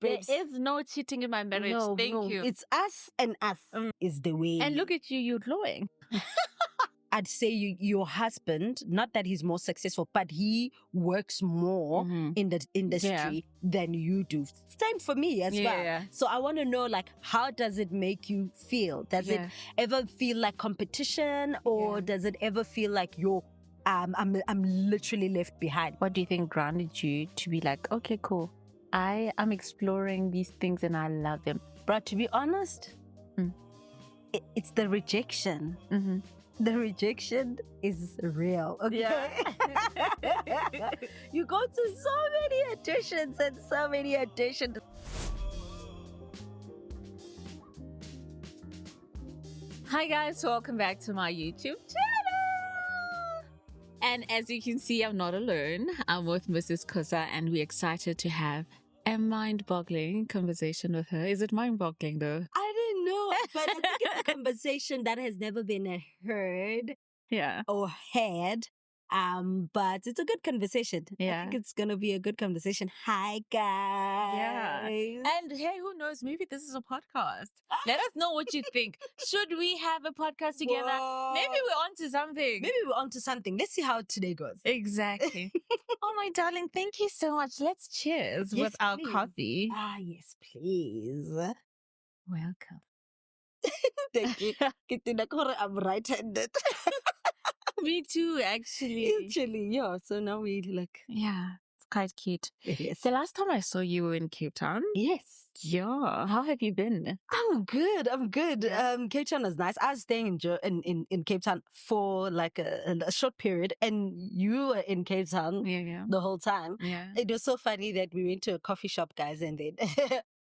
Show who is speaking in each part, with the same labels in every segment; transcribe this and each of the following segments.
Speaker 1: There
Speaker 2: babes,
Speaker 1: is no cheating in my marriage.
Speaker 2: no,
Speaker 1: Thank
Speaker 2: no.
Speaker 1: you.
Speaker 2: It's us and us is the way.
Speaker 1: And look at you, you're glowing.
Speaker 2: I'd say your husband, not that he's more successful, but he works more in the industry than you do. Same for me as well.
Speaker 1: Yeah.
Speaker 2: So I want to know, like, how does it make you feel? Does it ever feel like competition, or does it ever feel like I'm literally left behind?
Speaker 1: What do you think grounded you to be like, okay, cool, I'm exploring these things and I love them?
Speaker 2: But to be honest, it's the rejection. The rejection is real, okay?
Speaker 1: Yeah.
Speaker 2: You go to so many auditions and so many auditions.
Speaker 1: Hi guys, welcome back to my YouTube channel. And as you can see, I'm not alone. I'm with Mrs. Kosa and we're excited to have a mind-boggling conversation with her. Is it mind-boggling though?
Speaker 2: I don't know, but I think it's a conversation that has never been heard or had. But it's a good conversation. I think it's gonna be a good conversation. Hi guys.
Speaker 1: Yeah. And hey, who knows? Maybe this is a podcast. Let us know what you think. Should we have a podcast together?
Speaker 2: Whoa.
Speaker 1: Maybe we're onto something.
Speaker 2: Maybe we're onto something. Let's see how today goes.
Speaker 1: Exactly. Oh my darling, thank you so much. Let's cheers with our coffee.
Speaker 2: Ah, yes, please.
Speaker 1: Welcome.
Speaker 2: Thank you. I'm right-handed.
Speaker 1: Me too, actually.
Speaker 2: Actually, yeah. So now we look.
Speaker 1: Yeah, it's quite cute.
Speaker 2: Yes.
Speaker 1: The last time I saw you were in Cape Town.
Speaker 2: Yes.
Speaker 1: Yeah. How have you been?
Speaker 2: I'm good. Cape Town is nice. I was staying in Cape Town for like a short period, and you were in Cape Town the whole time.
Speaker 1: Yeah.
Speaker 2: It was so funny that we went to a coffee shop, guys, and then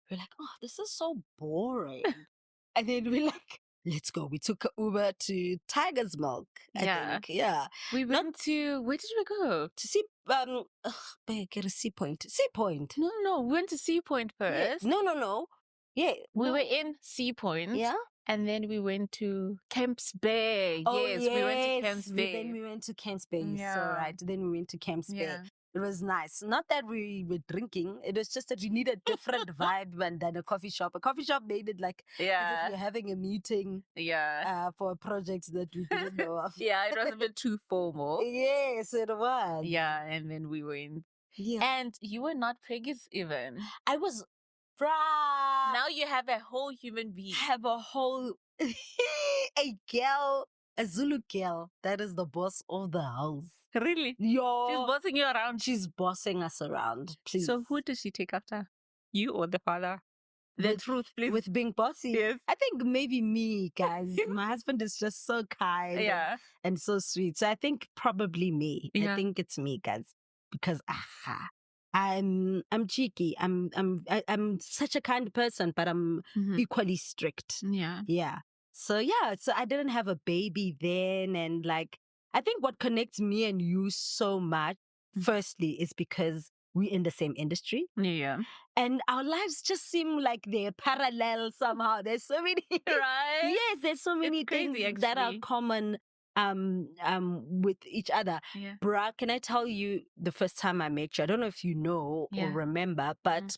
Speaker 2: we're like, oh, this is so boring. And then we're like, let's go. We took an Uber to Tiger's Milk. I think. Yeah.
Speaker 1: We went to, where did we go?
Speaker 2: To see, get a Sea Point. Sea Point.
Speaker 1: No. We went to Sea Point first.
Speaker 2: Yeah. No. Yeah.
Speaker 1: We were in Sea Point.
Speaker 2: Yeah.
Speaker 1: And then we went to Camps Bay.
Speaker 2: Oh,
Speaker 1: yes, we went to Camps Bay.
Speaker 2: Then we went to Camps Bay.
Speaker 1: Yeah.
Speaker 2: So, right. Then we went to Camps Bay. It was nice. Not that we were drinking. It was just that you need a different vibe than a coffee shop. A coffee shop made it like as if you're having a meeting for a project that we didn't know of.
Speaker 1: Yeah, it was a bit too formal.
Speaker 2: Yes, it was.
Speaker 1: Yeah, and then we were in. Yeah. And you were not preggers even.
Speaker 2: I was...
Speaker 1: Now you have a whole human being.
Speaker 2: I have a whole... a girl... A Zulu girl that is the boss of the house.
Speaker 1: Really?
Speaker 2: Yo.
Speaker 1: She's bossing you around.
Speaker 2: She's bossing us around. Please.
Speaker 1: So who does she take after? You or the father? The truth, please.
Speaker 2: With being bossy.
Speaker 1: Yes.
Speaker 2: I think maybe me, guys. My husband is just so kind and so sweet. So I think probably me. I think it's me, guys. Because I'm cheeky. I'm such a kind person, but I'm equally strict. Yeah. So I didn't have a baby then, and like I think what connects me and you so much, firstly, is because we're in the same industry.
Speaker 1: Yeah.
Speaker 2: And our lives just seem like they're parallel somehow. There's so many
Speaker 1: right?
Speaker 2: Yes, there's so many things that are common with each other.
Speaker 1: Yeah.
Speaker 2: Bruh, can I tell you the first time I met you? I don't know if you know or remember, but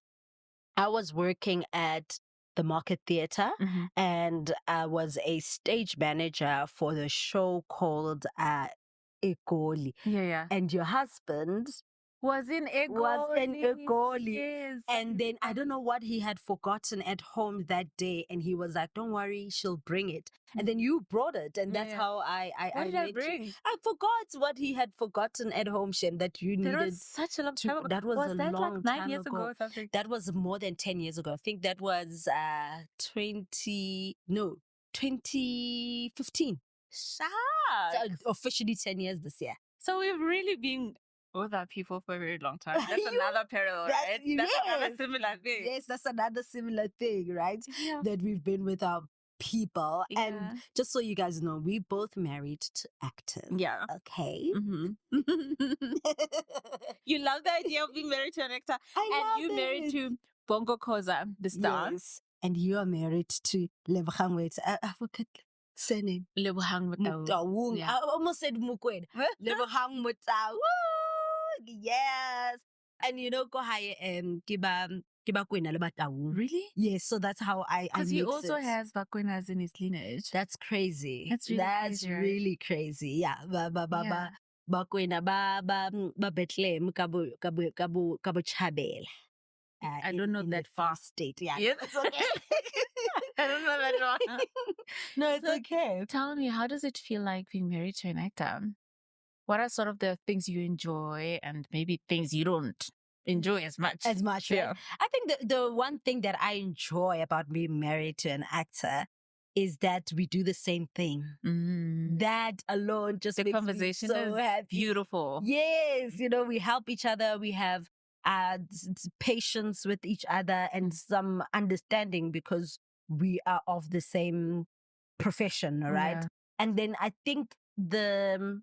Speaker 2: I was working at the Market Theatre, and I was a stage manager for the show called Egoli.
Speaker 1: Yeah.
Speaker 2: And your husband
Speaker 1: was in
Speaker 2: Egoli.
Speaker 1: Yes.
Speaker 2: And then I don't know what he had forgotten at home that day, and he was like, don't worry, she'll bring it. And then you brought it, and that's how I
Speaker 1: what did I bring?
Speaker 2: I forgot what he had forgotten at home, Shem, that you needed.
Speaker 1: That was such a long time ago.
Speaker 2: That was a
Speaker 1: that
Speaker 2: long
Speaker 1: like 9
Speaker 2: time
Speaker 1: years ago or something?
Speaker 2: That was more than 10 years ago. I think that was 2015.
Speaker 1: Shut.
Speaker 2: So officially 10 years this year.
Speaker 1: So we've really been with our people for a very long time. That's another parallel, right? That's another similar thing.
Speaker 2: Yes, that's another similar thing, right?
Speaker 1: Yeah.
Speaker 2: That we've been with our people. And just so you guys know, we both married to actors.
Speaker 1: Yeah.
Speaker 2: Okay.
Speaker 1: You love the idea of being married to an actor. You married to Bongo Kosa, the star.
Speaker 2: Yes. And you are married to Lebogang Motaung. I forgot surname.
Speaker 1: Lebogang Motaung.
Speaker 2: I almost said Mukwena. Lebogang Motaung. Yes. And you know, go high
Speaker 1: Really?
Speaker 2: Yes, so that's how I
Speaker 1: Because he also has Bakwenas in his lineage.
Speaker 2: That's crazy.
Speaker 1: That's
Speaker 2: really crazy. Yeah. Bakwena ba Bethlehem Kabo Chabela.
Speaker 1: I don't know that far.
Speaker 2: State. Yeah.
Speaker 1: Yes.
Speaker 2: It's okay.
Speaker 1: I don't know that one.
Speaker 2: No, it's okay.
Speaker 1: Tell me, how does it feel like being married to an actor? What are sort of the things you enjoy and maybe things you don't enjoy as much?
Speaker 2: Right? Yeah. I think the one thing that I enjoy about being married to an actor is that we do the same thing. That alone just makes
Speaker 1: conversation
Speaker 2: me so happy.
Speaker 1: Beautiful.
Speaker 2: Yes, we help each other. We have patience with each other and some understanding because we are of the same profession, right? Yeah. And then I think the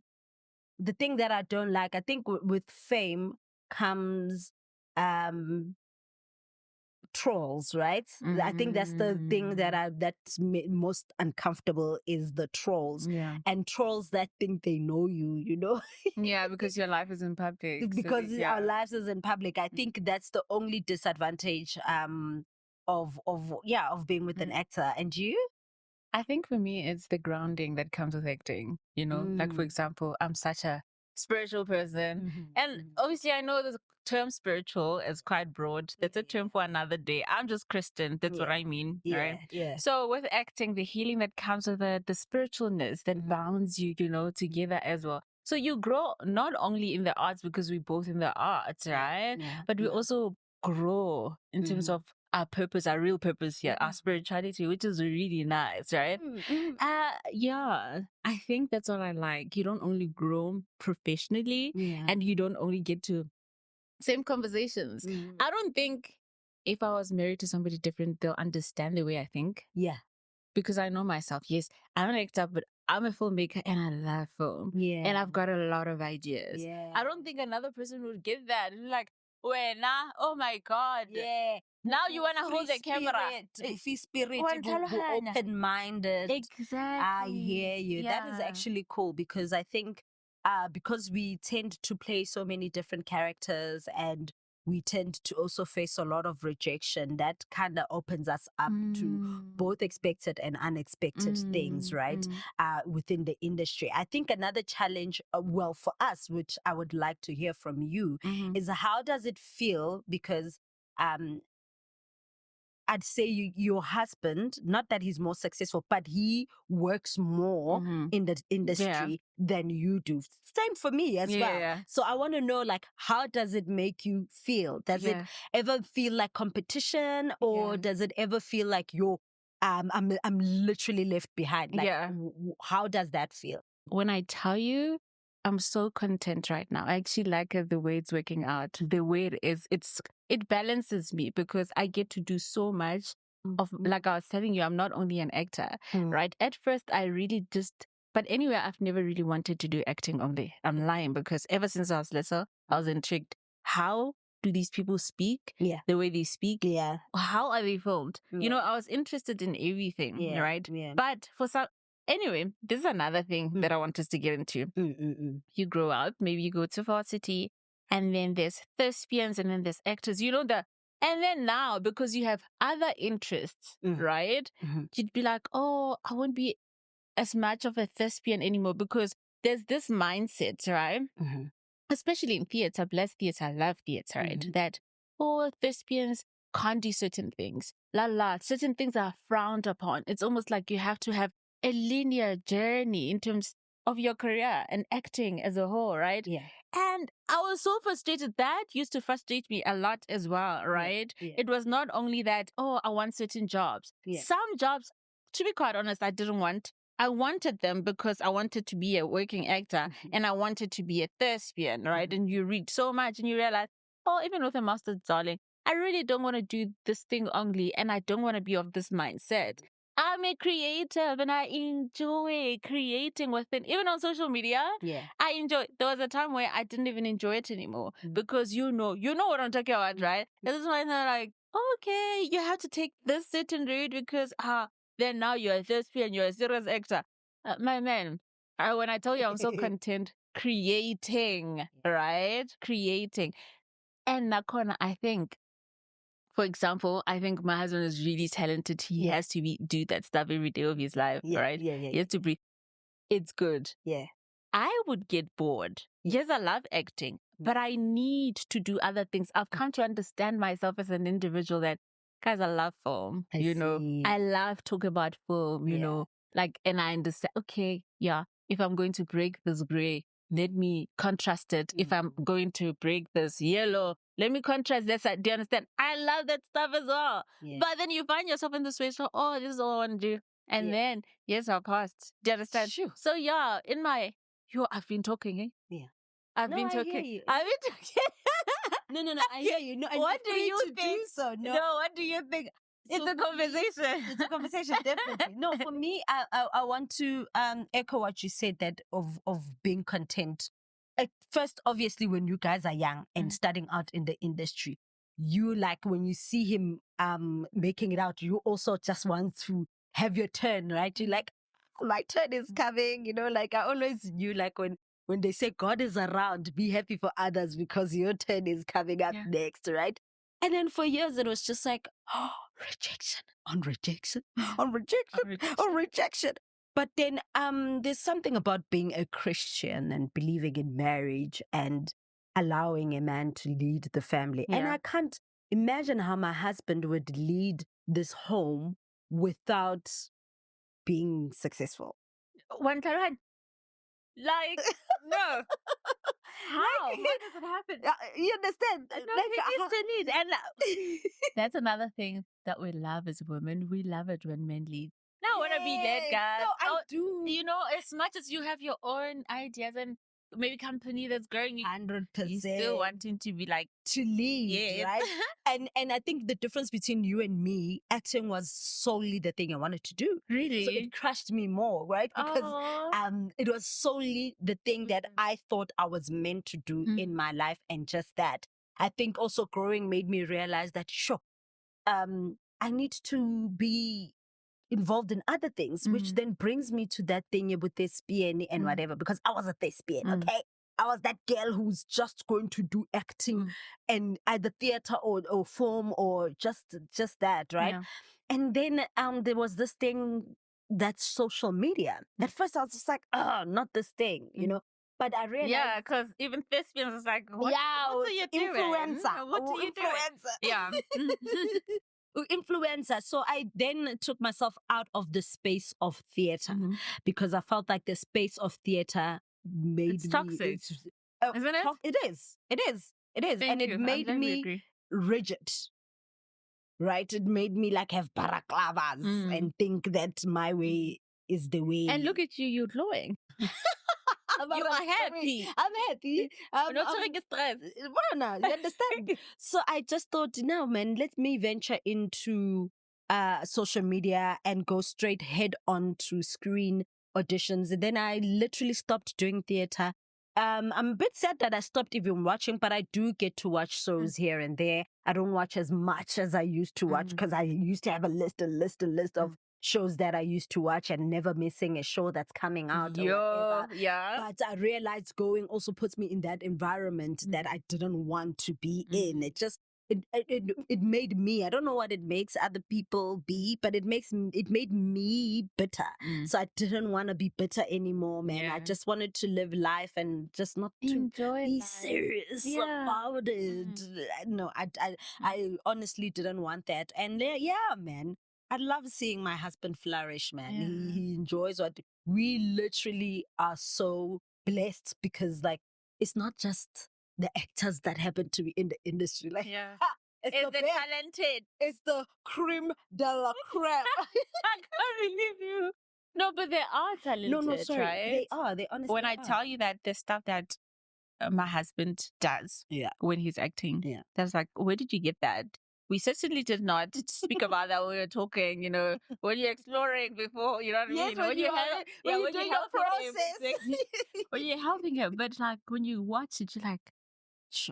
Speaker 2: thing that I don't like, I think with fame comes trolls, right? I think that's the thing that's most uncomfortable is the trolls. Yeah. And trolls that think they know you,
Speaker 1: Yeah, because your life is in public.
Speaker 2: Because our lives is in public. I think that's the only disadvantage of being with an actor. And you?
Speaker 1: I think for me, it's the grounding that comes with acting. Like for example, I'm such a spiritual person. And obviously I know the term spiritual is quite broad. That's a term for another day. I'm just Christian. That's what I mean. Right? Yeah. So with acting, the healing that comes with it, the spiritualness that bounds you, together as well. So you grow not only in the arts because we're both in the arts, right? Yeah. But we also grow in terms of our purpose, our real purpose here, our spirituality, which is really nice, right? Yeah, I think that's what I like. You don't only grow professionally and you don't only get to same conversations. I don't think if I was married to somebody different, they'll understand the way I think. Yeah. Because I know myself. Yes, I'm an actor, but I'm a filmmaker and I love film. Yeah. And I've got a lot of ideas. Yeah. I don't think another person would get that. Like, oh my God. Yeah. Now you want to hold the camera.
Speaker 2: Free spirit, open-minded.
Speaker 1: Exactly.
Speaker 2: I hear you. Yeah. That is actually cool because I think because we tend to play so many different characters and we tend to also face a lot of rejection, that kind of opens us up to both expected and unexpected things, right? Within the industry. I think another challenge, for us, which I would like to hear from you, is how does it feel? Because I'd say your husband, not that he's more successful, but he works more in the industry than you do. Same for me as well. Yeah. So I want to know, like, how does it make you feel? Does it ever feel like competition, or does it ever feel like I'm literally left behind? Like, how does that feel?
Speaker 1: When I tell you, I'm so content right now. I actually like the way it's working out, the way it is. It balances me because I get to do so much of, like I was telling you, I'm not only an actor, right? At first, I really but anyway, I've never really wanted to do acting only. I'm lying because ever since I was little, I was intrigued. How do these people speak? Yeah. The way they speak? Yeah. How are they filmed? Yeah. I was interested in everything, right? Yeah. But anyway, this is another thing that I want us to get into. You grow up, maybe you go to varsity, and then there's thespians, and then there's actors. And then now, because you have other interests, right? You'd be like, oh, I won't be as much of a thespian anymore because there's this mindset, right? Especially in theater, bless theater, I love theater, right? That, thespians can't do certain things. Certain things are frowned upon. It's almost like you have to have a linear journey in terms of your career and acting as a whole, right? Yeah. And I was so frustrated. That used to frustrate me a lot as well, right? Yeah. It was not only that, I want certain jobs. Yeah. Some jobs, to be quite honest, I didn't want. I wanted them because I wanted to be a working actor and I wanted to be a thespian, right? And you read so much and you realize, even with a master's, darling, I really don't want to do this thing only and I don't want to be of this mindset. I'm a creative and I enjoy creating within, even on social media. Yeah. I enjoy. There was a time where I didn't even enjoy it anymore because you know what I'm talking about, right? This is why they're like, okay, you have to take this certain route because then now you're a thespian, you're a serious actor. My man, when I tell you I'm so content creating, right? Creating. And Nakona, I think for example, I think my husband is really talented. He has to do that stuff every day of his life, right? He has to breathe. It's good.
Speaker 2: Yeah.
Speaker 1: I would get bored. Yes, I love acting, but I need to do other things. I've come to understand myself as an individual that, guys, I love film. I love talking about film, you know, like, and I understand, okay, if I'm going to break this gray, let me contrast it. If I'm going to break this yellow, let me contrast this. Do you understand? I love that stuff as well. But then you find yourself in the situation, oh, this is all I want to do. And then years are passed. Do you understand?
Speaker 2: Sure.
Speaker 1: So I've been talking, eh?
Speaker 2: Yeah.
Speaker 1: I've been talking. I've been talking.
Speaker 2: No, I hear you. No,
Speaker 1: what do you think?
Speaker 2: Do so. No,
Speaker 1: what do you think? It's a conversation.
Speaker 2: It's a conversation, definitely. No, for me, I want to echo what you said, that of being content. First, obviously, when you guys are young and starting out in the industry, you, like, when you see him making it out, you also just want to have your turn, right? You're like, my turn is coming, you know, like I always knew, like when they say God is around, be happy for others because your turn is coming up next, right? And then for years, it was just like, oh, rejection on rejection on rejection on rejection. But then there's something about being a Christian and believing in marriage and allowing a man to lead the family. And I can't imagine how my husband would lead this home without being successful.
Speaker 1: One time, like, no. How? How does it happen?
Speaker 2: You understand?
Speaker 1: No, like, he needs to lead. And that's another thing that we love as women. We love it when men lead. No, I want to be led, guys.
Speaker 2: No, I do.
Speaker 1: You know, as much as you have your own ideas and maybe company that's growing,
Speaker 2: 100%.
Speaker 1: You still wanting to be like,
Speaker 2: to lead, right? And I think the difference between you and me, acting was solely the thing I wanted to do.
Speaker 1: Really?
Speaker 2: So it crushed me more, right? Because it was solely the thing that I thought I was meant to do in my life, and just that. I think also growing made me realize that, I need to be involved in other things, which then brings me to that thing with thespian and whatever, because I was a thespian, okay? I was that girl who's just going to do acting and either theater or film or just that, right? Yeah. And then there was this thing that's social media. At first I was just like, oh, not this thing, you know? But I realized...
Speaker 1: Yeah, because even thespians is like, what are you doing?
Speaker 2: Influencer.
Speaker 1: What are you doing? Yeah.
Speaker 2: Influencer. So I then took myself out of the space of theater because I felt like the space of theater made
Speaker 1: it's toxic. Isn't it?
Speaker 2: It is. And it made me rigid. Right? It made me like have balaclavas and think that my way is the way.
Speaker 1: And look at you, you're glowing. You are happy.
Speaker 2: I'm happy.
Speaker 1: Not so stressed.
Speaker 2: You understand? So I just thought, no, man, let me venture into social media and go straight head on to screen auditions. And then I literally stopped doing theater. I'm a bit sad that I stopped even watching, but I do get to watch shows here and there. I don't watch as much as I used to watch because I used to have a list of shows that I used to watch and never missing a show that's coming out or whatever.
Speaker 1: Yeah.
Speaker 2: But I realized going also puts me in that environment that I didn't want to be in. It just it made me, I don't know what it makes other people be, but it made me bitter. So I didn't want to be bitter anymore, man. Yeah. I just wanted to live life and just not
Speaker 1: enjoy
Speaker 2: be serious about it. No, I honestly didn't want that. And man, I love seeing my husband flourish, man. Yeah. He enjoys what we literally are so blessed because, like, it's not just the actors that happen to be in the industry. Like,
Speaker 1: it's the talented.
Speaker 2: It's the creme de la creme.
Speaker 1: I can't believe you. No, but they are talented.
Speaker 2: No, sorry.
Speaker 1: Right?
Speaker 2: They are. They honestly
Speaker 1: When I tell you that the stuff that my husband does when he's acting, that's like, where did you get that? We certainly did not speak about that when we were talking, you know, when you're exploring before, you know what I mean?
Speaker 2: When you're doing your process.
Speaker 1: When you're helping him. But like when you watch it, you're like,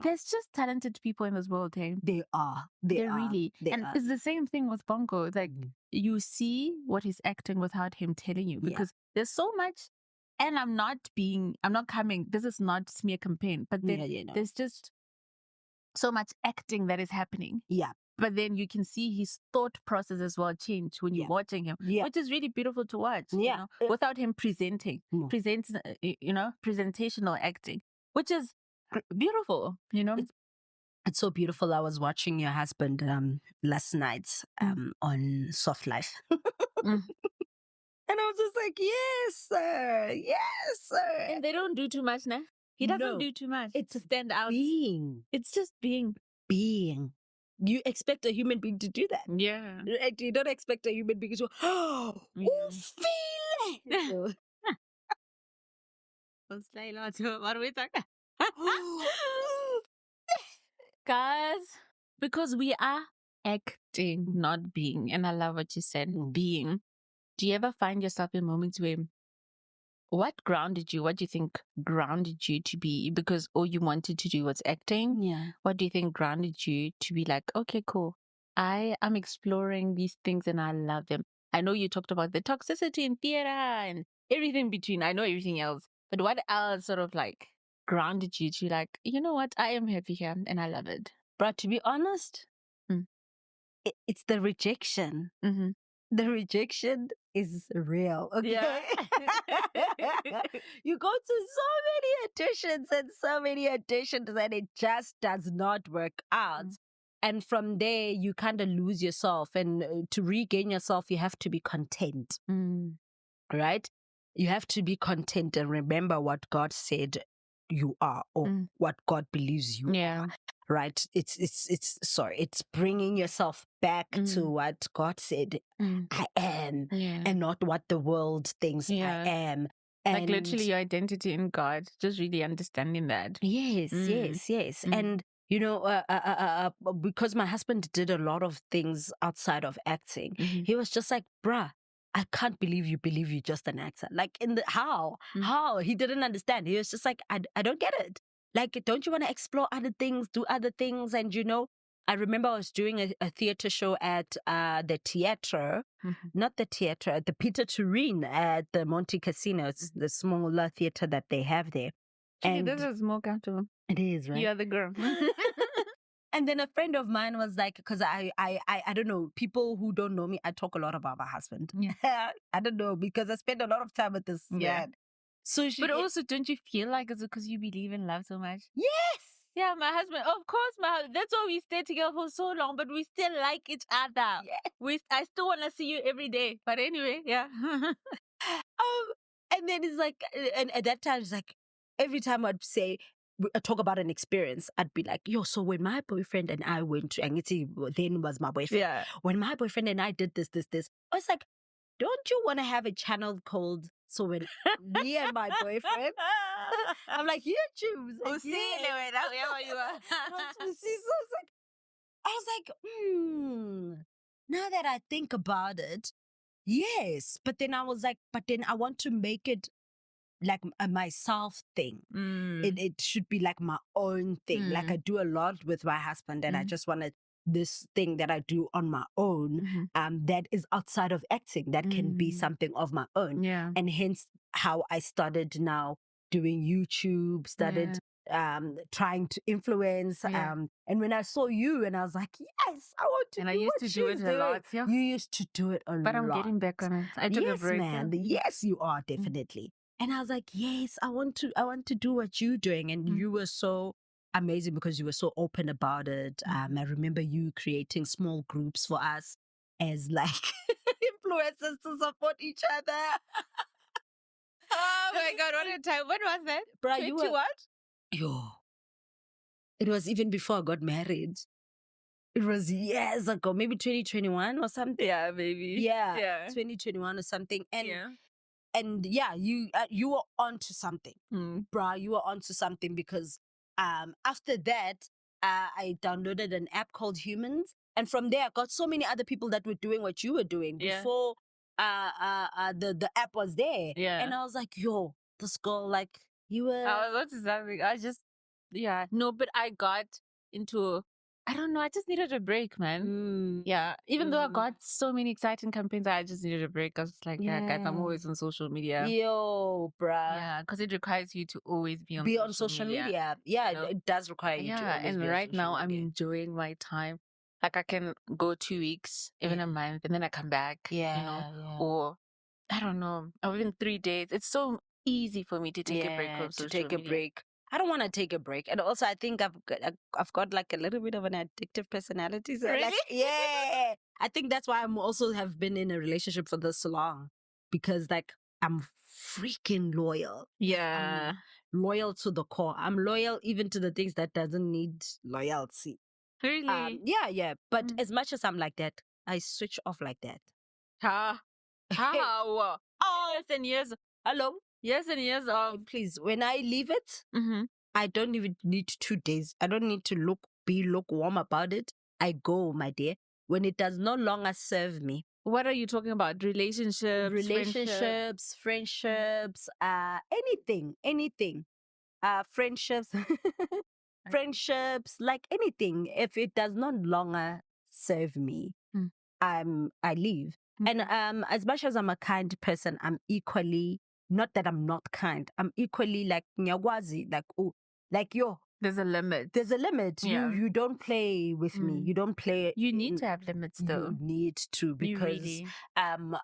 Speaker 1: there's just talented people in this world, hey?
Speaker 2: They are.
Speaker 1: Really. It's the same thing with Bongo. It's like you see what he's acting without him telling you because there's so much. And I'm not coming, this is not smear campaign, but there's just so much acting that is happening.
Speaker 2: Yeah.
Speaker 1: but then you can see his thought process as well change when you're watching him, which is really beautiful to watch, you know, without him presentational acting, which is beautiful, you know.
Speaker 2: It's so beautiful. I was watching your husband last night on Soft Life. And I was just like, yes, sir. Yes, sir.
Speaker 1: And they don't do too much now. He doesn't do too much.
Speaker 2: It's
Speaker 1: to stand out.
Speaker 2: Being.
Speaker 1: It's just being.
Speaker 2: Being. You expect a human being to do that.
Speaker 1: Yeah.
Speaker 2: You don't expect a human being to, feel it.
Speaker 1: What are we talking? Guys, because we are acting, not being. And I love what you said, being. Do you ever find yourself in moments where what grounded you? What do you think grounded you to be? Because all you wanted to do was acting.
Speaker 2: Yeah.
Speaker 1: What do you think grounded you to be like, okay, cool. I am exploring these things and I love them. I know you talked about the toxicity in theater and everything between. I know everything else. But what else sort of like grounded you to like, you know what? I am happy here and I love it.
Speaker 2: But to be honest, it's the rejection.
Speaker 1: Mm-hmm.
Speaker 2: The rejection is real. Okay. Yeah. You go to so many auditions and it just does not work out. And from there, you kind of lose yourself. And to regain yourself, you have to be content. Right? You have to be content and remember what God said you are or what God believes you are. Right? It's bringing yourself back to what God said I am and not what the world thinks I am.
Speaker 1: And like literally your identity in God, just really understanding that.
Speaker 2: Yes. And you know, because my husband did a lot of things outside of acting, he was just like, bruh, I can't believe you you're just an actor. Like how? He didn't understand. He was just like, I don't get it. Like, don't you want to explore other things, do other things? And, you know, I remember I was doing a theater show at the theater, not the theater, the Peter Turine at the Monte Casino. It's the smaller theater that they have there.
Speaker 1: And this is more comfortable.
Speaker 2: It is, right?
Speaker 1: You're the girl.
Speaker 2: And then a friend of mine was like, because I don't know, people who don't know me, I talk a lot about my husband. Yeah. I don't know, because I spend a lot of time with this man. So
Speaker 1: but also, don't you feel like it's because you believe in love so much?
Speaker 2: Yes.
Speaker 1: Yeah, my husband, of course, that's why we stayed together for so long, but we still like each other. Yeah. I still want to see you every day. But anyway, yeah.
Speaker 2: And then it's like, and at that time, it's like, every time I'd say, talk about an experience, I'd be like, yo, so when my boyfriend and I went to, and then was my boyfriend. When my boyfriend and I did this, I was like, don't you want to have a channel called So When Me and My Boyfriend? I'm like, YouTube. Like,
Speaker 1: see, wherever you are.
Speaker 2: I was like, now that I think about it, yes. But then I was like, I want to make it like a myself thing. It should be like my own thing. Like I do a lot with my husband and I just wanted this thing that I do on my own that is outside of acting, that can be something of my own.
Speaker 1: Yeah.
Speaker 2: And hence how I started now doing YouTube, started trying to influence. And when I saw you and I was like, yes, I want to
Speaker 1: and
Speaker 2: do
Speaker 1: I used
Speaker 2: what
Speaker 1: to do it a lot. Yeah.
Speaker 2: You used to do it a lot.
Speaker 1: But I'm getting back on it. I took a break.
Speaker 2: Man. Yes, you are, definitely. And I was like, yes, I want to do what you're doing. And you were so amazing because you were so open about it. I remember you creating small groups for us as like influencers to support each other.
Speaker 1: Oh my God, what a time. When was that? 20 what?
Speaker 2: Yo. It was even before I got married. It was years ago, maybe 2021 or something.
Speaker 1: Yeah, maybe.
Speaker 2: Yeah. 2021 or something. And you were onto something, bruh. You were onto something because after that, I downloaded an app called Humans, and from there I got so many other people that were doing what you were doing before the app was there.
Speaker 1: Yeah.
Speaker 2: And I was like, yo, this girl, like you were.
Speaker 1: I was onto something. But I got into. I don't know. I just needed a break, man. Yeah. Even though I got so many exciting campaigns, I just needed a break. I was like, guys, I'm always on social media.
Speaker 2: Yo, bruh.
Speaker 1: Yeah, because it requires you to always be on
Speaker 2: social media. Yeah, it does require you to always
Speaker 1: and
Speaker 2: be on
Speaker 1: right
Speaker 2: social
Speaker 1: now,
Speaker 2: media.
Speaker 1: I'm enjoying my time. Like I can go 2 weeks, even a month, and then I come back, or I don't know, or even 3 days. It's so easy for me to take a break from social media.
Speaker 2: I don't want to take a break. And also I think I've got like a little bit of an addictive personality. So
Speaker 1: Really?
Speaker 2: like, yeah. I think that's why I'm also have been in a relationship for this long. Because like I'm freaking loyal.
Speaker 1: Yeah.
Speaker 2: I'm loyal to the core. I'm loyal even to the things that doesn't need loyalty.
Speaker 1: Really?
Speaker 2: Yeah. But as much as I'm like that, I switch off like that.
Speaker 1: How? Oh, years and years.
Speaker 2: Hello?
Speaker 1: Years and years of.
Speaker 2: Please, when I leave it, I don't even need 2 days. I don't need to be lukewarm about it. I go, my dear. When it does no longer serve me.
Speaker 1: What are you talking about? Relationships,
Speaker 2: friendships, anything. Friendships, friendships, like anything. If it does not longer serve me, I leave. And as much as I'm a kind person, I'm equally, not that I'm not kind, I'm equally like nyagwazi, like yo.
Speaker 1: There's a limit.
Speaker 2: There's a limit. Yeah. You don't play with me. You don't play.
Speaker 1: You need to have limits though.
Speaker 2: You need to, because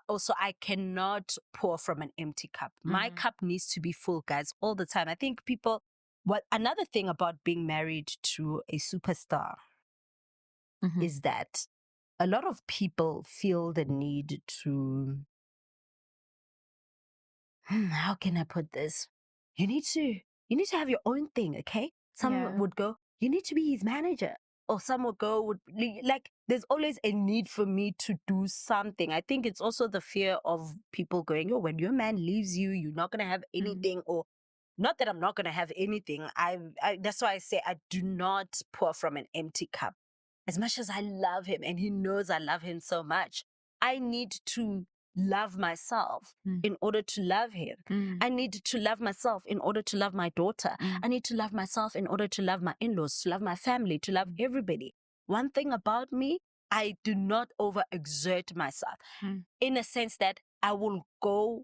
Speaker 2: also I cannot pour from an empty cup. My cup needs to be full, guys, all the time. I think another thing about being married to a superstar is that a lot of people feel the need to, how can I put this? You need to have your own thing, okay? Some would go, you need to be his manager. Or some would go, like, there's always a need for me to do something. I think it's also the fear of people going, oh, when your man leaves you, you're not going to have anything. Or not that I'm not going to have anything. That's why I say I do not pour from an empty cup. As much as I love him and he knows I love him so much, I need to love myself in order to love him. I need to love myself in order to love my daughter. I need to love myself in order to love my in-laws, to love my family, to love everybody. One thing about me, I do not overexert myself in a sense that I will go,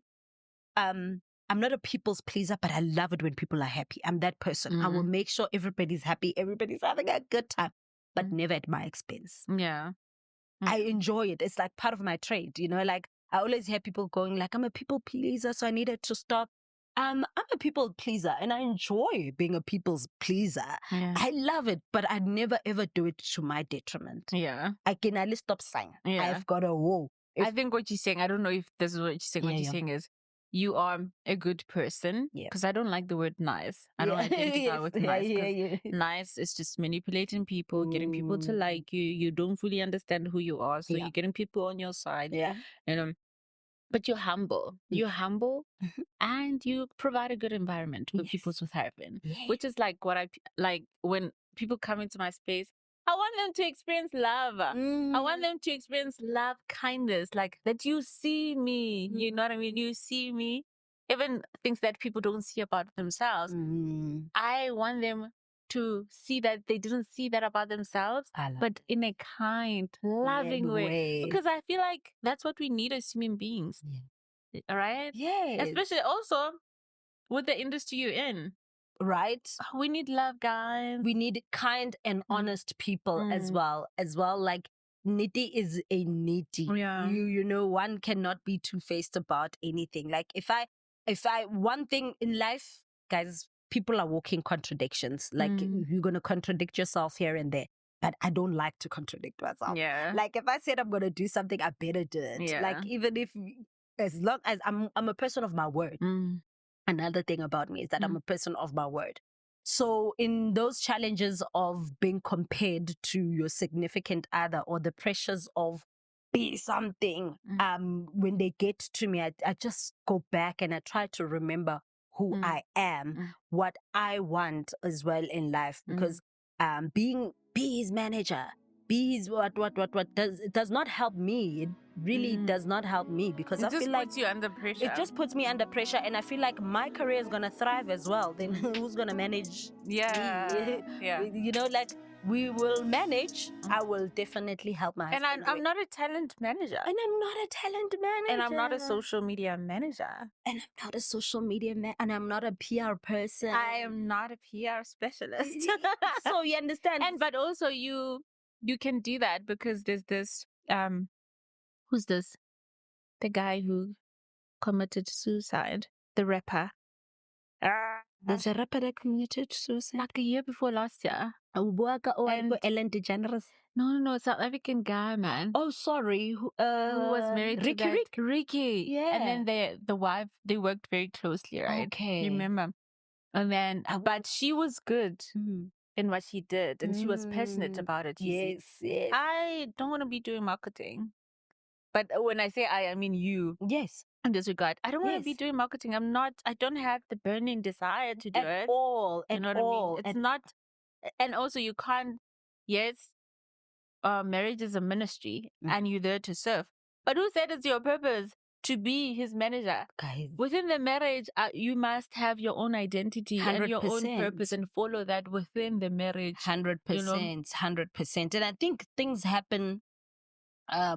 Speaker 2: I'm not a people's pleaser, but I love it when people are happy. I'm that person. I will make sure everybody's happy, everybody's having a good time, but never at my expense.
Speaker 1: Yeah.
Speaker 2: I enjoy it. It's like part of my trade, like I always hear people going like, I'm a people pleaser, so I needed to stop. I'm a people pleaser and I enjoy being a people's pleaser. Yeah. I love it, but I never ever do it to my detriment.
Speaker 1: Yeah.
Speaker 2: I can at least stop saying, I've got a whoa.
Speaker 1: I think what you're saying, I don't know if this is what you're saying. What you're saying is, you are a good person, because I don't like the word nice. I don't identify with nice. Nice is just manipulating people, getting people to like you. You don't fully understand who you are, so you're getting people on your side.
Speaker 2: Yeah.
Speaker 1: But you're humble. You're humble, and you provide a good environment for people to thrive in, which is like what I like when people come into my space. I want them to experience love. I want them to experience love, kindness, like that you see me. You know what I mean? You see me. Even things that people don't see about themselves. I want them to see that they didn't see that about themselves, but in a kind, loving way. Because I feel like that's what we need as human beings. Yeah. All right?
Speaker 2: Yeah.
Speaker 1: Especially also with the industry you're in.
Speaker 2: Right?
Speaker 1: We need love, guys.
Speaker 2: We need kind and honest people as well. Like, Nitty is a nitty.
Speaker 1: Yeah.
Speaker 2: One cannot be two-faced about anything. Like, if I one thing in life, guys, people are walking contradictions. Like, you're going to contradict yourself here and there. But I don't like to contradict myself.
Speaker 1: Yeah.
Speaker 2: Like, if I said I'm going to do something, I better do it. Yeah. Like, even if, as long as I'm a person of my word. Another thing about me is that I'm a person of my word. So in those challenges of being compared to your significant other or the pressures of be something, when they get to me, I just go back and I try to remember who I am, what I want as well in life. Because be his manager, be his what does not help me. It really does not help me, because I feel like
Speaker 1: it just puts you under pressure.
Speaker 2: It just puts me under pressure, and I feel like my career is gonna thrive as well. Then who's gonna manage?
Speaker 1: Yeah.
Speaker 2: Like, we will manage. I will definitely help my husband.
Speaker 1: And I'm not a talent manager.
Speaker 2: And I'm not a talent manager.
Speaker 1: And I'm not a social media manager.
Speaker 2: And I'm not a social media and I'm not a PR person.
Speaker 1: I am not a PR specialist.
Speaker 2: So you understand?
Speaker 1: But also you you can do that because there's this, who's this? The guy who committed suicide, the rapper.
Speaker 2: There's a rapper that committed suicide.
Speaker 1: Like a year before last year.
Speaker 2: And Ellen DeGeneres.
Speaker 1: No, South African guy, man.
Speaker 2: Oh, sorry.
Speaker 1: Who was married
Speaker 2: Ricky
Speaker 1: to that?
Speaker 2: Rick?
Speaker 1: Ricky.
Speaker 2: Yeah.
Speaker 1: And then the wife, they worked very closely, right?
Speaker 2: Okay.
Speaker 1: You remember? And then, but she was good in what she did, and she was passionate about it.
Speaker 2: Yes.
Speaker 1: I don't want to be doing marketing. But when I say I mean you.
Speaker 2: Yes.
Speaker 1: In this regard, I don't want to be doing marketing. I don't have the burning desire to do it.
Speaker 2: At all.
Speaker 1: You know what I mean? It's not, and also you can't, yes, marriage is a ministry and you're there to serve. But who said it's your purpose to be his manager?
Speaker 2: Guys.
Speaker 1: Within the marriage, you must have your own identity 100%. And your own purpose and follow that within the marriage.
Speaker 2: 100%, 100%. And I think things happen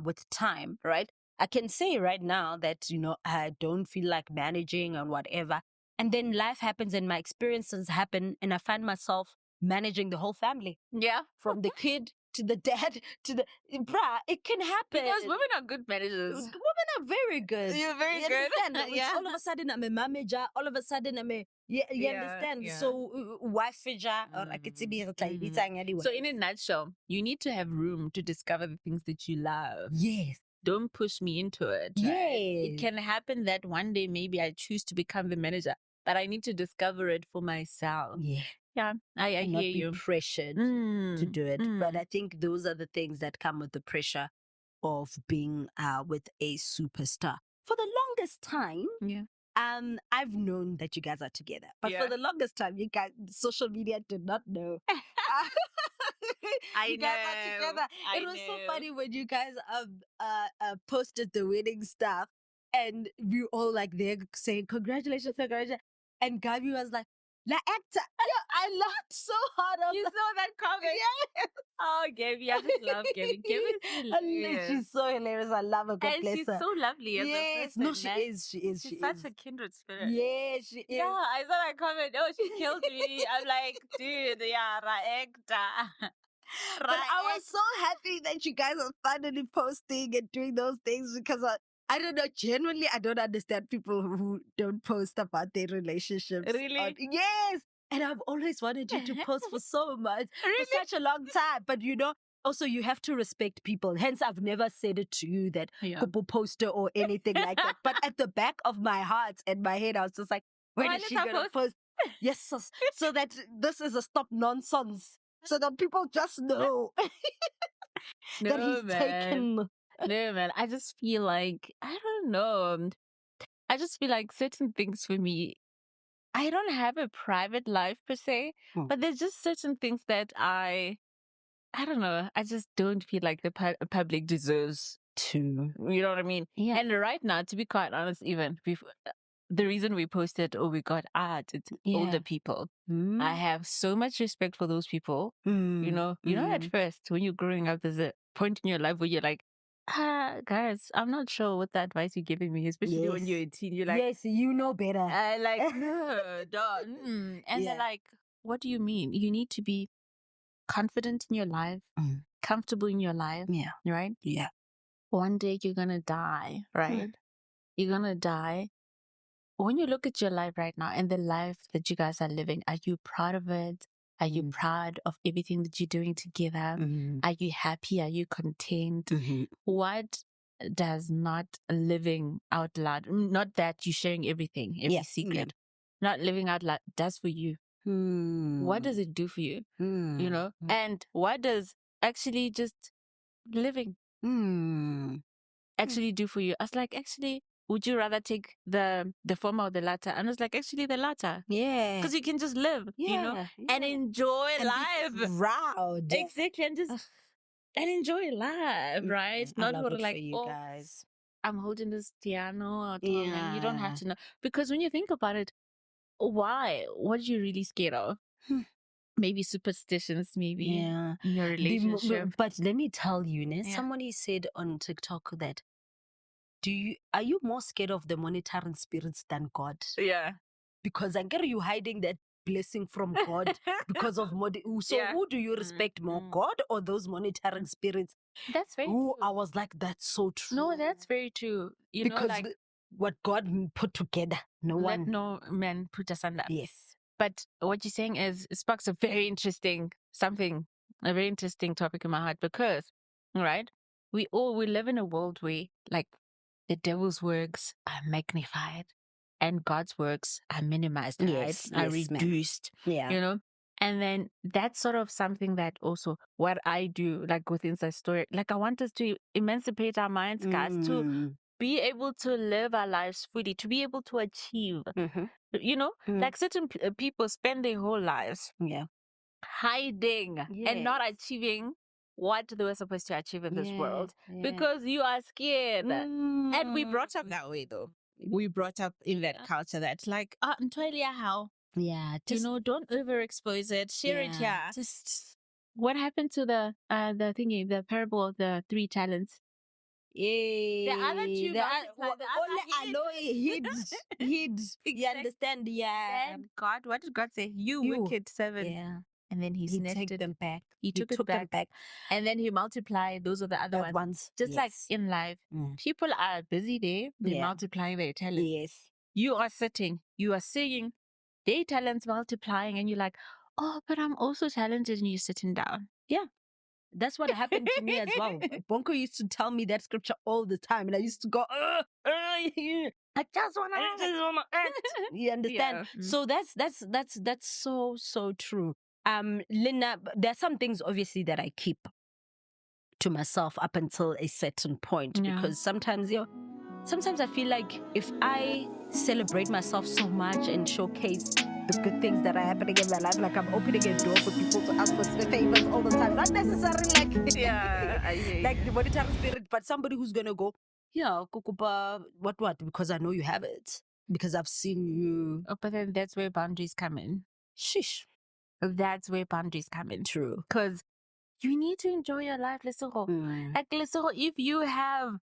Speaker 2: with time, right? I can say right now that, I don't feel like managing and whatever. And then life happens and my experiences happen and I find myself managing the whole family.
Speaker 1: Yeah.
Speaker 2: From the kid to the dad to the... it can happen.
Speaker 1: Because women are good managers.
Speaker 2: Women are very good.
Speaker 1: You're very good.
Speaker 2: Yeah. All of a sudden I'm a manager. All of a sudden I'm a... You understand? Yeah. So, wife figure, or I could see anyway.
Speaker 1: So in a nutshell, you need to have room to discover the things that you love.
Speaker 2: Yes.
Speaker 1: Don't push me into it.
Speaker 2: Yes.
Speaker 1: Right? It can happen that one day maybe I choose to become the manager, but I need to discover it for myself.
Speaker 2: Yeah.
Speaker 1: Yeah, I hear
Speaker 2: not
Speaker 1: you.
Speaker 2: Be pressured to do it. But I think those are the things that come with the pressure of being with a superstar. For the longest time, I've known that you guys are together. But for the longest time, you guys, social media did not know. You guys are together. It was so funny when you guys posted the wedding stuff and we all like there saying congratulations. And Gabby was like, La actor. I laughed so hard.
Speaker 1: You saw that comment?
Speaker 2: Yeah.
Speaker 1: Oh, Gabby. I just love Gabby. Gabby's hilarious.
Speaker 2: She's so hilarious. I love her. God bless her.
Speaker 1: She's so lovely as a person.
Speaker 2: No, she is.
Speaker 1: She's such a kindred spirit.
Speaker 2: Yeah, she is.
Speaker 1: Yeah, I saw that comment. Oh, she killed me. I'm like, dude, yeah, actor.
Speaker 2: But I was so happy that you guys are finally posting and doing those things because I don't know, genuinely, I don't understand people who don't post about their relationships.
Speaker 1: Really?
Speaker 2: Yes. And I've always wanted you to post for so much,
Speaker 1: really?
Speaker 2: For such a long time. But also you have to respect people. Hence, I've never said it to you that Kupu poster or anything like that. But at the back of my heart and my head, I was just like, when is she going to post? Yes, so that this is a stop nonsense. So that people just know that he's taken...
Speaker 1: No, man. I just feel like, I don't know. I just feel like certain things for me, I don't have a private life per se, but there's just certain things that I don't know. I just don't feel like the public deserves to. You know what I mean?
Speaker 2: Yeah.
Speaker 1: And right now, to be quite honest, even before, the reason we posted, oh, we got art, it's older people. I have so much respect for those people. You know, at first, when you're growing up, there's a point in your life where you're like, guys, I'm not sure what the advice you're giving me, especially when you're 18. You're like,
Speaker 2: yes, you know better.
Speaker 1: Like, no, don't. And they're like, what do you mean? You need to be confident in your life, comfortable in your life.
Speaker 2: Yeah.
Speaker 1: Right?
Speaker 2: Yeah.
Speaker 1: One day you're going to die, right? You're going to die. When you look at your life right now and the life that you guys are living, are you proud of it? Are you proud of everything that you're doing together? Are you happy? Are you content? What does not living out loud, not that you're sharing everything, every secret, not living out loud does for you? What does it do for you? You know? And what does actually just living actually do for you? I was like, actually, would you rather take the former or the latter? And I was like, actually, the latter.
Speaker 2: Yeah.
Speaker 1: Because you can just live, and enjoy life.
Speaker 2: Be proud.
Speaker 1: Exactly. And just and enjoy life, right? Not
Speaker 2: for
Speaker 1: like,
Speaker 2: you guys.
Speaker 1: I'm holding this piano. And you don't have to know. Because when you think about it, why? What are you really scared of? Maybe superstitions, maybe in your relationship.
Speaker 2: But let me tell you, somebody said on TikTok that are you more scared of the monitoring spirits than God?
Speaker 1: Yeah.
Speaker 2: Because I get you hiding that blessing from God because of so who do you respect more, God or those monitoring spirits?
Speaker 1: That's very true.
Speaker 2: I was like, that's so true.
Speaker 1: No, that's very true.
Speaker 2: Because what God put together,
Speaker 1: let no man put asunder.
Speaker 2: Yes.
Speaker 1: But what you're saying is it sparks a very interesting topic in my heart, because, right, we live in a world where, like, the devil's works are magnified and God's works are minimized, right? Are reduced, you know? And then that's sort of something that also what I do, like with Inside Story, like I want us to emancipate our minds, guys, to be able to live our lives fully, to be able to achieve, you know, like certain people spend their whole lives hiding and not achieving what they were supposed to achieve in this world because you are scared. And we brought up that way, though. We brought up in that culture that's like, how?
Speaker 2: Yeah.
Speaker 1: Just, don't overexpose it. Share it here. Just what happened to the thingy, the parable of the 3 talents?
Speaker 2: The
Speaker 1: other two,
Speaker 2: hid. You understand? Yeah.
Speaker 1: And God, what did God say? You wicked servant.
Speaker 2: Yeah.
Speaker 1: And then he snatched
Speaker 2: them back.
Speaker 1: He took them back. And then he multiplied. Those are the other ones. Just like in life, people are busy there. They're multiplying their talents.
Speaker 2: Yes.
Speaker 1: You are sitting. You are seeing their talents multiplying. And you're like, oh, but I'm also talented. And you're sitting down.
Speaker 2: Yeah. That's what happened to me as well. Bonko used to tell me that scripture all the time. And I used to go, I just want to act. You understand? Yeah. So that's so true. Linda, there are some things obviously that I keep to myself up until a certain point, because sometimes I feel like if I celebrate myself so much and showcase the good things that are happening in my life, like I'm opening a door for people to ask for favors all the time, not necessarily like like the monetary spirit, but somebody who's gonna go, kukupa, what, because I know you have it, because I've seen you.
Speaker 1: Oh, but then that's where boundaries come in.
Speaker 2: Shish.
Speaker 1: That's where boundaries come in.
Speaker 2: True.
Speaker 1: Because you need to enjoy your life, Lesotho. Like, Lesotho, if you have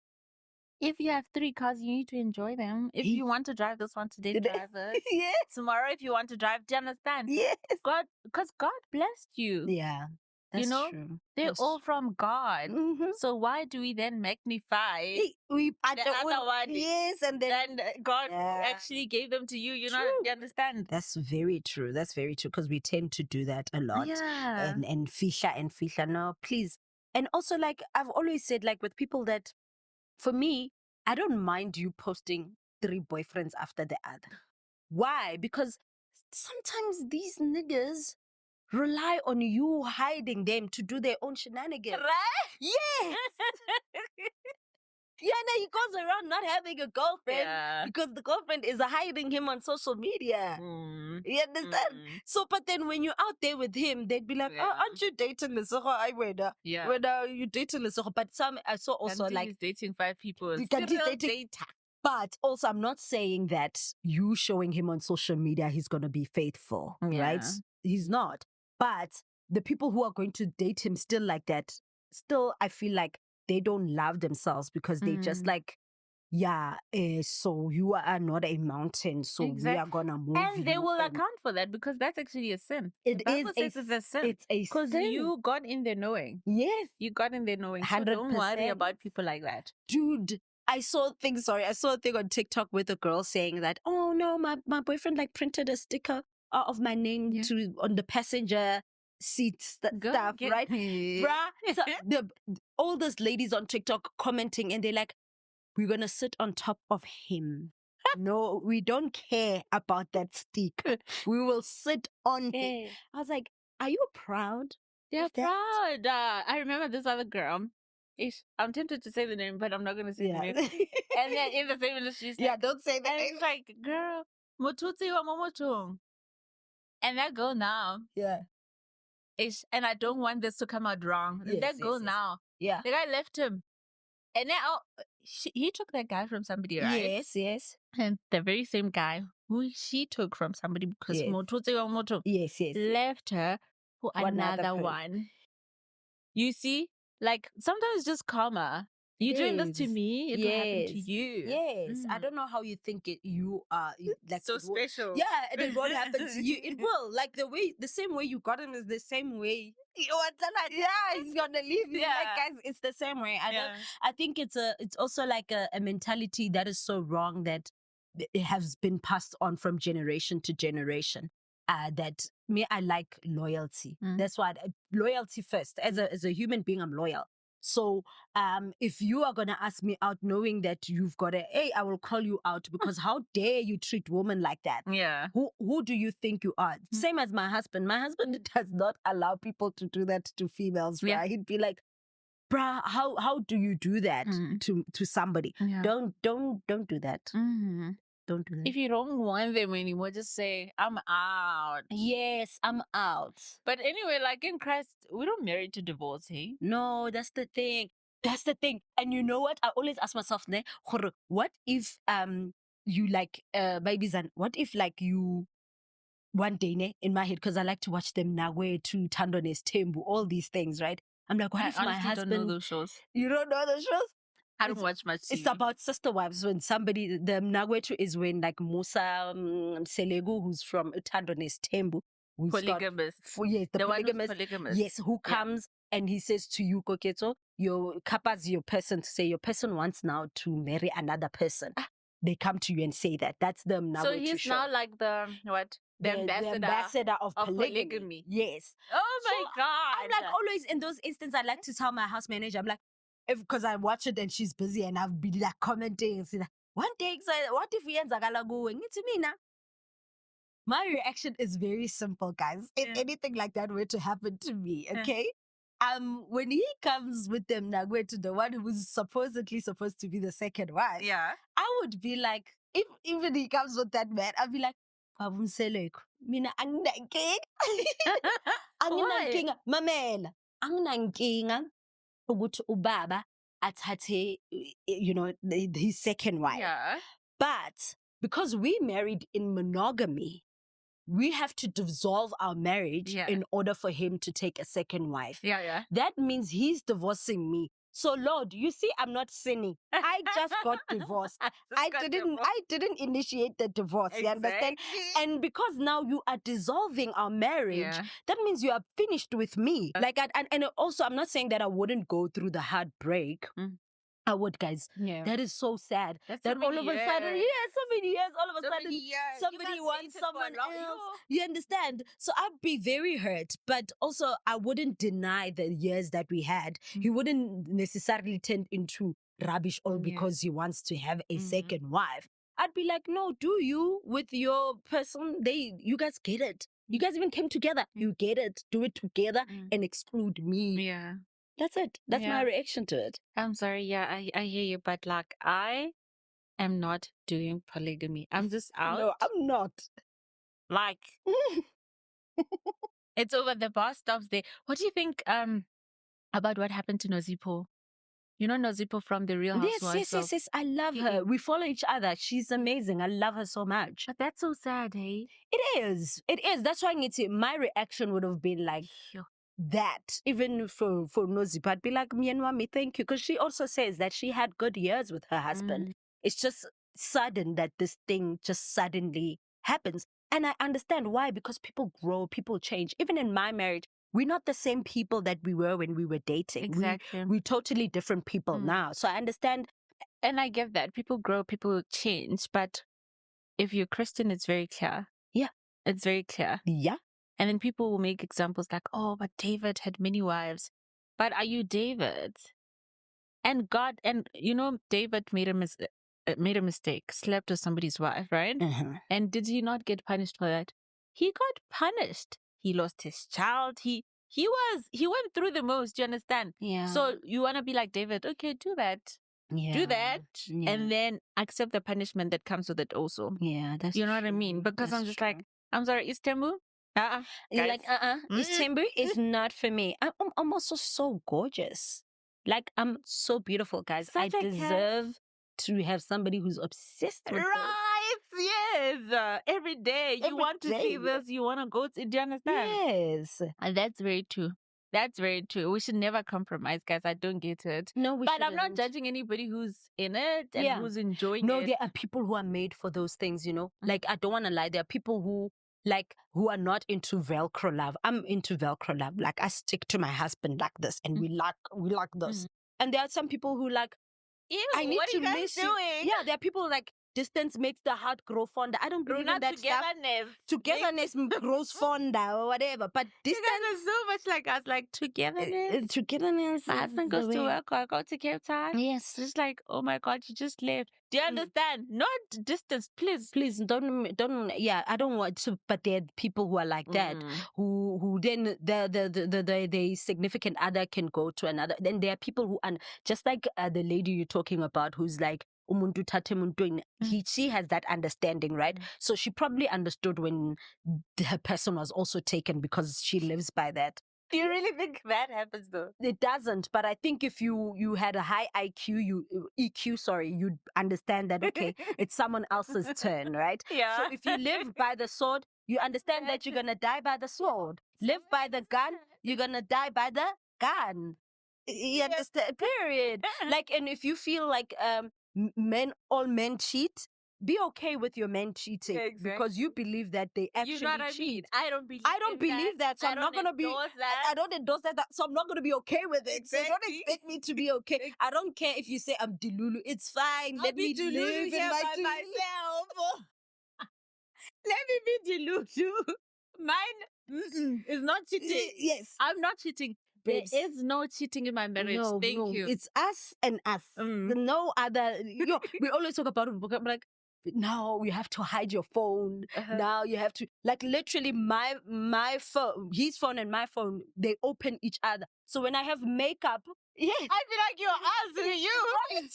Speaker 1: 3 cars, you need to enjoy them. If you want to drive this one today, drive it.
Speaker 2: Yes.
Speaker 1: Tomorrow, if you want to drive, do you understand?
Speaker 2: Yes.
Speaker 1: God, because God blessed you.
Speaker 2: Yeah. That's true.
Speaker 1: They're all from God. So why do we then magnify the other one?
Speaker 2: Yes, and then
Speaker 1: God actually gave them to you. You understand?
Speaker 2: That's very true. That's very true, because we tend to do that a lot.
Speaker 1: Yeah.
Speaker 2: And fisha. No, please. And also, like I've always said, like with people that, for me, I don't mind you posting 3 boyfriends after the other. Why? Because sometimes these niggas rely on you hiding them to do their own shenanigans.
Speaker 1: Right?
Speaker 2: Yes. He goes around not having a girlfriend because the girlfriend is hiding him on social media. You understand? So, but then when you're out there with him, they'd be like, oh, aren't you dating Lesotho? When you dating Lesotho? But I saw also
Speaker 1: Kanti, he's dating 5 people.
Speaker 2: But also, I'm not saying that you showing him on social media, he's going to be faithful, right? He's not. But the people who are going to date him still like that, still, I feel like they don't love themselves, because they just like, so you are not a mountain, so we are going to move.
Speaker 1: And they will account for that, because that's actually a sin.
Speaker 2: It's a sin.
Speaker 1: It's a sin. Because you got in there knowing.
Speaker 2: Yes.
Speaker 1: You got in there knowing. 100%. So don't worry about people like that.
Speaker 2: Dude. I saw a thing on TikTok with a girl saying that, oh no, my boyfriend like printed a sticker of my name on the passenger seat stuff, right? Bruh. So all those ladies on TikTok commenting, and they're like, we're gonna sit on top of him. No, we don't care about that sticker. We will sit on him. I was like, are you proud?
Speaker 1: They're proud. I remember this other girl. I'm tempted to say the name, but I'm not going to say the name. And then in the same industry, like,
Speaker 2: don't say the name.
Speaker 1: It's like, girl, motutsi wa momotong. And that girl now, and I don't want this to come out wrong. That girl now, the guy left him, and then he took that guy from somebody, right?
Speaker 2: Yes.
Speaker 1: And the very same guy who she took from somebody, because motutsi wa momotong, left her for another one. You see? Like, sometimes it's just karma. You're doing this to me, it will happen to you.
Speaker 2: Yes. I don't know how you think you are like
Speaker 1: so special.
Speaker 2: Yeah, and it won't happen to you. It will. Like the same way you got him is the same way. He's gonna leave you. Like, guys, it's the same way. I think it's also like a mentality that is so wrong that it has been passed on from generation to generation. That I like loyalty. That's why loyalty first. As a human being, I'm loyal. So if you are gonna ask me out knowing that you've got I will call you out, because how dare you treat women like that?
Speaker 1: Yeah.
Speaker 2: Who do you think you are? Same as my husband. My husband does not allow people to do that to females. Right? He'd be like, bruh, how do you do that to somebody?
Speaker 1: Yeah.
Speaker 2: Don't do that. Don't do that.
Speaker 1: If you don't want them anymore, just say, I'm out.
Speaker 2: Yes, I'm out.
Speaker 1: But anyway, like in Christ, we don't marry to divorce, hey?
Speaker 2: No, that's the thing. That's the thing. And you know what? I always ask myself, what if you like babies, and what if like you one day in my head, because I like to watch them Nagwe to Tandones Tembu, all these things, right? I'm like, what if my husband
Speaker 1: don't know those shows?
Speaker 2: You don't know those shows?
Speaker 1: I don't watch much TV.
Speaker 2: It's about sister wives. When somebody, the Nagwetu is when like Musa Selegu, who's from Tandones Tembu,
Speaker 1: polygamous.
Speaker 2: Yes, the polygamous. Yes, who comes and he says to you, Koketo, your kapas, your person, to say your person wants now to marry another person. They come to you and say that. That's the Nagwetu.
Speaker 1: So he's
Speaker 2: show.
Speaker 1: now like the ambassador
Speaker 2: of polygamy. Yes.
Speaker 1: Oh my God.
Speaker 2: I'm like always in those instances, I like to tell my house manager, I'm like, because I watch it and she's busy and I've been like commenting and saying, one day, what if we end up going to me now? My reaction is very simple, guys. If anything like that were to happen to me, okay? When he comes with them Nagwe to the one who's supposedly supposed to be the second wife, I would be like, if even he comes with that man, I'd be like, mina anginankinga. Anginankinga, mamela. Anginankinga ukuthi ubaba athathe, his second wife.
Speaker 1: Yeah.
Speaker 2: But because we married in monogamy, we have to dissolve our marriage in order for him to take a second wife.
Speaker 1: Yeah.
Speaker 2: That means he's divorcing me. So Lord, you see, I'm not sinning. I just got divorced. I didn't initiate the divorce.
Speaker 1: Exactly.
Speaker 2: You understand? And because now you are dissolving our marriage, that means you are finished with me. Like, and also, I'm not saying that I wouldn't go through the heartbreak. I would, guys. Yeah. That is so sad.
Speaker 1: That's
Speaker 2: that
Speaker 1: so
Speaker 2: all of a sudden, so many years, all of a
Speaker 1: so
Speaker 2: sudden, somebody wants someone else. You understand? So I'd be very hurt. But also, I wouldn't deny the years that we had. He wouldn't necessarily turn into rubbish all because he wants to have a second wife. I'd be like, no, do you with your person? You guys get it. You guys even came together. You get it. Do it together and exclude me.
Speaker 1: Yeah.
Speaker 2: That's it. That's my reaction to it.
Speaker 1: I'm sorry. Yeah, I hear you. But like, I am not doing polygamy. I'm just out.
Speaker 2: No, I'm not.
Speaker 1: Like, it's over. The bar stops there. What do you think about what happened to Nozipho? You know Nozipho from The Real Housewives?
Speaker 2: Yes. I love her. We follow each other. She's amazing. I love her so much.
Speaker 1: But that's so sad, hey?
Speaker 2: It is. That's why my reaction would have been like... that, even for Nozipho, I'd be like, Myenwami, thank you. Because she also says that she had good years with her husband. It's just sudden that this thing just suddenly happens. And I understand why, because people grow, people change. Even in my marriage, we're not the same people that we were when we were dating.
Speaker 1: Exactly.
Speaker 2: We're totally different people now. So I understand.
Speaker 1: And I get that. People grow, people change. But if you're Christian, it's very clear.
Speaker 2: Yeah.
Speaker 1: It's very clear.
Speaker 2: Yeah.
Speaker 1: And then people will make examples like, oh, but David had many wives. But are you David? And David made a mistake, slept with somebody's wife, right? And did he not get punished for that? He got punished. He lost his child. He went through the most, do you understand?
Speaker 2: Yeah.
Speaker 1: So you want to be like David, okay, do that.
Speaker 2: Yeah.
Speaker 1: Do that. Yeah. And then accept the punishment that comes with it also.
Speaker 2: Yeah, that's
Speaker 1: You know what I mean? Because I'm just true. Like, I'm sorry, East Tembu?
Speaker 2: You're like, East Tembu is not for me. I'm also so gorgeous. Like, I'm so beautiful, guys. I deserve to have somebody who's obsessed with
Speaker 1: this. Yes. Every day. You want to see this. You want to go to... Do you understand?
Speaker 2: Yes.
Speaker 1: And that's very true. That's very true. We should never compromise, guys. I don't get it.
Speaker 2: No, we
Speaker 1: But I'm not
Speaker 2: shouldn't.
Speaker 1: judging anybody who's in it and
Speaker 2: Yeah.
Speaker 1: who's enjoying
Speaker 2: No,
Speaker 1: it.
Speaker 2: there are people who are made for those things, you know. Like, I don't want to lie. There are people who are not into Velcro love. I'm into Velcro love. Like, I stick to my husband like this, and we like this. And there are some people who like,
Speaker 1: ew,
Speaker 2: I need
Speaker 1: what are
Speaker 2: to
Speaker 1: you guys
Speaker 2: miss
Speaker 1: doing?
Speaker 2: you. Yeah, there are people like, distance makes the heart grow fonder. I don't believe in that stuff. Togetherness grows fonder or whatever. But distance,
Speaker 1: you guys are so much like us. Like togetherness.
Speaker 2: Togetherness.
Speaker 1: My husband goes to work, or I go to Cape Town.
Speaker 2: Yes.
Speaker 1: Just like, oh my God, you just left. Do you understand? Not distance, please.
Speaker 2: Please don't. Yeah, I don't want to. But there are people who are like that, who then the significant other can go to another. Then there are people who, and just like the lady you're talking about, who's like, she has that understanding, right? So she probably understood when her person was also taken because she lives by that.
Speaker 1: Do you really think that happens though?
Speaker 2: It doesn't, but I think if you had a high EQ, you'd understand that, okay, it's someone else's turn, right?
Speaker 1: Yeah.
Speaker 2: So if you live by the sword, you understand that you're gonna die by the sword. Live by the gun, you're gonna die by the gun. You understand? Period. Like, and if you feel like all men cheat, be okay with your men cheating because you believe that they actually cheat.
Speaker 1: I don't believe.
Speaker 2: I don't believe that, so I'm not gonna be. I don't endorse that, so I'm not gonna be okay with it. So don't expect me to be okay. I don't care if you say I'm Delulu. It's fine. Let me live in my
Speaker 1: myself. Let me be Delulu. Mine is not cheating.
Speaker 2: Yes,
Speaker 1: I'm not cheating. Babes. There is no cheating in my marriage.
Speaker 2: No,
Speaker 1: Thank you.
Speaker 2: It's us and us. No other. We always talk about it. I'm like, now you have to hide your phone. Now you have to, like, literally my phone, his phone and my phone, they open each other. So when I have makeup,
Speaker 1: I feel like you're answering you.
Speaker 2: Right.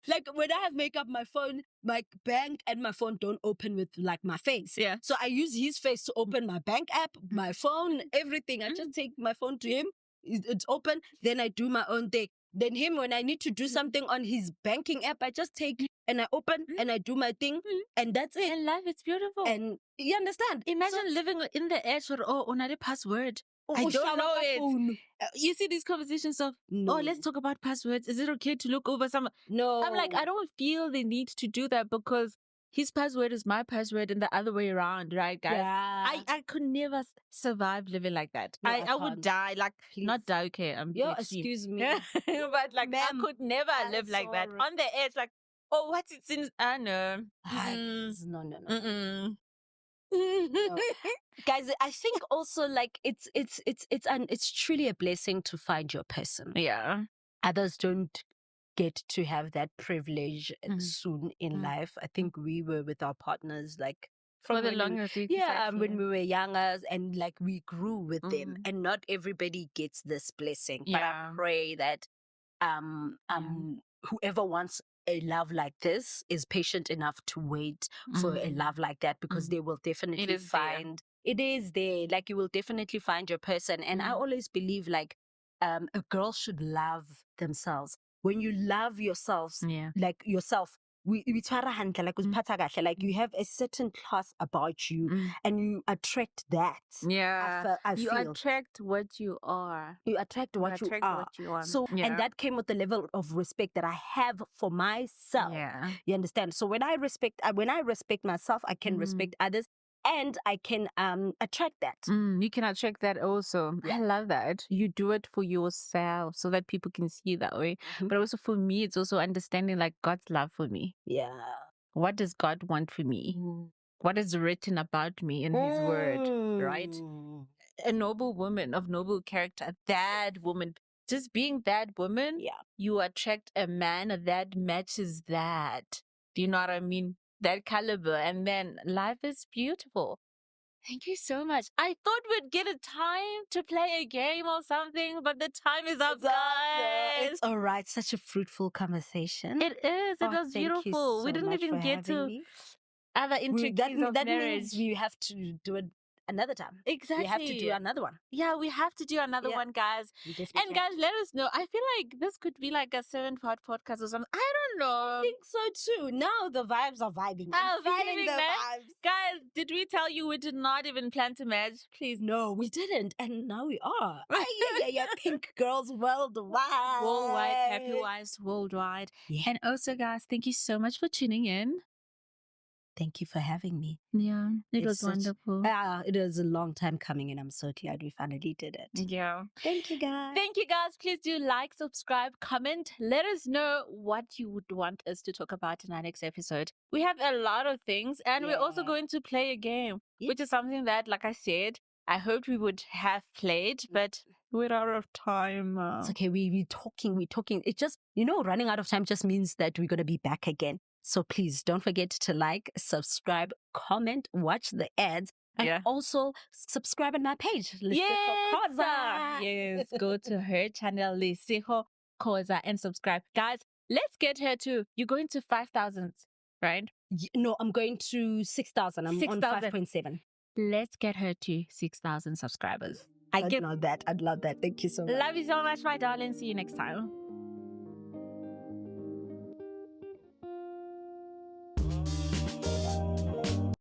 Speaker 2: Like when I have makeup, my phone, my bank and my phone don't open with like my face.
Speaker 1: Yeah.
Speaker 2: So I use his face to open my bank app, my phone, everything. I just take my phone to him. It's open. Then I do my own thing. Then him, when I need to do something on his banking app, I just take and I open and I do my thing. And that's it.
Speaker 1: And life is beautiful.
Speaker 2: And you understand?
Speaker 1: Imagine living in the edge or, on a password. I don't know it. You see these conversations of, let's talk about passwords. Is it okay to look over some?
Speaker 2: No.
Speaker 1: I'm like, I don't feel the need to do that because his password is my password and the other way around, right, guys?
Speaker 2: Yeah.
Speaker 1: I could never survive living like that.
Speaker 2: No,
Speaker 1: I would die. Like,
Speaker 2: please.
Speaker 1: not die, okay.
Speaker 2: Excuse me.
Speaker 1: But like, I could never live like that. On the edge, like, what's it since? I know.
Speaker 2: No.
Speaker 1: No.
Speaker 2: Guys, I think also like it's truly a blessing to find your person.
Speaker 1: Yeah.
Speaker 2: Others don't get to have that privilege soon in life. I think we were with our partners like
Speaker 1: for the longest.
Speaker 2: When we were younger and like we grew with them, and not everybody gets this blessing. But I pray that whoever wants a love like this is patient enough to wait for a love like that, because they will definitely find it is there. Like, you will definitely find your person. And I always believe like a girl should love themselves. When you love yourselves, like yourself, we tshwara hantle, like uziphatha kahle, like you have a certain class about you and you attract that. I
Speaker 1: you
Speaker 2: feel.
Speaker 1: attract what you are.
Speaker 2: You attract what you are. So, and that came with the level of respect that I have for myself. You understand? So when I respect myself, I can respect others. And I can attract that.
Speaker 1: You can attract that also. I love that. You do it for yourself so that people can see you that way. But also for me, it's also understanding like God's love for me.
Speaker 2: Yeah.
Speaker 1: What does God want for me? What is written about me in His Word, right? A noble woman of noble character, that woman. Just being that woman, you attract a man that matches that. Do you know what I mean? That caliber, and then life is beautiful. Thank you so much. I thought we'd get a time to play a game or something, but the time is up, guys.
Speaker 2: It's all right. Such a fruitful conversation.
Speaker 1: It is. It was beautiful. We didn't even get to other intricacies of
Speaker 2: that
Speaker 1: marriage.
Speaker 2: means we have to do it another time.
Speaker 1: Exactly.
Speaker 2: We have to do another one.
Speaker 1: Yeah, we have to do another one, guys. And guys, let us know. I feel like this could be like a 7-part podcast or something. I don't know.
Speaker 2: I think so too. Now the vibes are vibing. I'm feeling the vibes.
Speaker 1: Guys, did we tell you we did not even plan to match? Please.
Speaker 2: No, we didn't. And now we are. Yeah. Pink girls worldwide.
Speaker 1: Worldwide. Happy wives worldwide. Yeah. And also, guys, thank you so much for tuning in.
Speaker 2: Thank you for having me.
Speaker 1: Yeah, it was wonderful.
Speaker 2: It was a long time coming and I'm so glad we finally did it.
Speaker 1: Yeah.
Speaker 2: Thank you, guys.
Speaker 1: Thank you, guys. Please do like, subscribe, comment. Let us know what you would want us to talk about in our next episode. We have a lot of things and we're also going to play a game, which is something that, like I said, I hoped we would have played, but we're out of time.
Speaker 2: It's okay. We're talking. It just, running out of time just means that we're going to be back again. So please don't forget to like, subscribe, comment, watch the ads, and also subscribe on my page, Lesego Khoza.
Speaker 1: Yes, go to her channel, Lesego Khoza, and subscribe. Guys, let's get her to, you're going to 5,000, right?
Speaker 2: No, I'm going to 6,000. I'm 6, on 5.7.
Speaker 1: Let's get her to 6,000 subscribers.
Speaker 2: I'd love that. Thank you so much.
Speaker 1: Love you so much, my darling. See you next time.